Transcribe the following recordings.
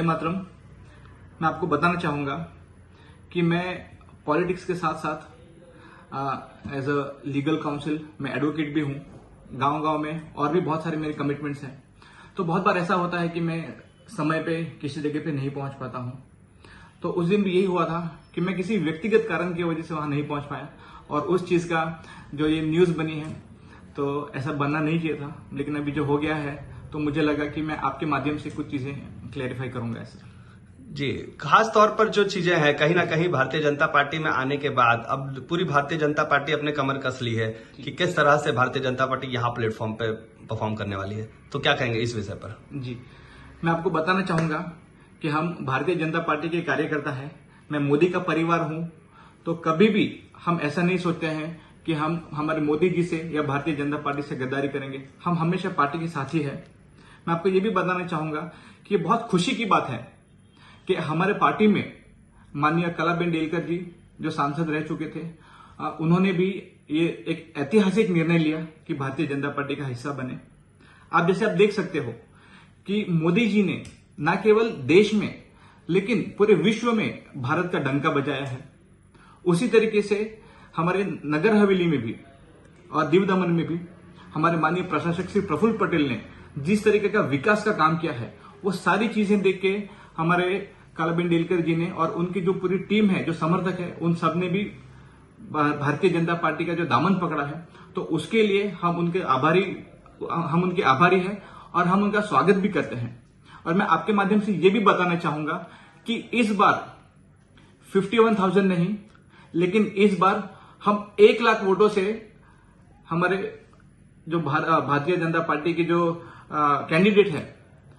मातरम। मैं आपको बताना चाहूँगा कि मैं पॉलिटिक्स के साथ साथ एज अ लीगल काउंसिल मैं एडवोकेट भी हूँ। गांव-गांव में और भी बहुत सारे मेरे कमिटमेंट्स हैं। तो बहुत बार ऐसा होता है कि मैं समय पे किसी जगह पे नहीं पहुंच पाता हूँ। तो उस दिन भी यही हुआ था कि मैं किसी व्यक्तिगत कारण की वजह से वहां नहीं पहुंच पाया और उस चीज का जो ये न्यूज बनी है तो ऐसा बनना नहीं चाहिए था, लेकिन अभी जो हो गया है तो मुझे लगा कि मैं आपके माध्यम से कुछ चीजें क्लैरिफाई करूंगा ऐसे। जी, खास तौर पर जो चीजें हैं कहीं ना कहीं भारतीय जनता पार्टी में आने के बाद अब पूरी भारतीय जनता पार्टी अपने कमर कस ली है कि किस तरह से भारतीय जनता पार्टी यहाँ प्लेटफॉर्म पे परफॉर्म करने वाली है। तो क्या कहेंगे इस विषय पर? जी, मैं आपको बताना चाहूंगा कि हम भारतीय जनता पार्टी के कार्यकर्ता हैं। मैं मोदी का परिवार हूं, तो कभी भी हम ऐसा नहीं सोचते हैं कि हम हमारे मोदी जी से या भारतीय जनता पार्टी से गद्दारी करेंगे। हम हमेशा पार्टी के साथी है। मैं आपको ये भी बताना चाहूंगा कि ये बहुत खुशी की बात है कि हमारे पार्टी में माननीय कलाबेन डेलकर जी जो सांसद रह चुके थे, उन्होंने भी ये एक ऐतिहासिक निर्णय लिया कि भारतीय जनता पार्टी का हिस्सा बने। आप जैसे आप देख सकते हो कि मोदी जी ने न केवल देश में लेकिन पूरे विश्व में भारत का डंका बजाया है। उसी तरीके से हमारे नगर हवेली में भी और दीव दमन में भी हमारे माननीय प्रशासक श्री प्रफुल्ल पटेल ने जिस तरीके का विकास का काम किया है, वो सारी चीजें देख के हमारे कलाबेन डेलकर जी ने और उनकी जो पूरी टीम है, जो समर्थक है, उन सब ने भी भारतीय जनता पार्टी का जो दामन पकड़ा है। तो उसके लिए हम उनके आभारी हैं और हम उनका स्वागत भी करते हैं। और मैं आपके माध्यम से ये भी बताना चाहूंगा कि इस बार 51,000 नहीं, लेकिन इस बार हम 1 लाख वोटों से हमारे जो भारतीय जनता पार्टी की जो कैंडिडेट है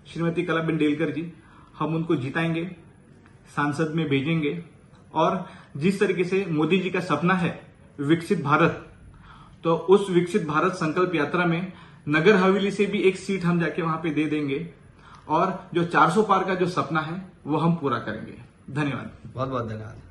श्रीमती कलाबेन डेलकर जी, हम उनको जिताएंगे, सांसद में भेजेंगे। और जिस तरीके से मोदी जी का सपना है विकसित भारत, तो उस विकसित भारत संकल्प यात्रा में नगर हवेली से भी एक सीट हम जाके वहां पे दे देंगे और जो 400 पार का जो सपना है वो हम पूरा करेंगे। धन्यवाद। बहुत बहुत धन्यवाद।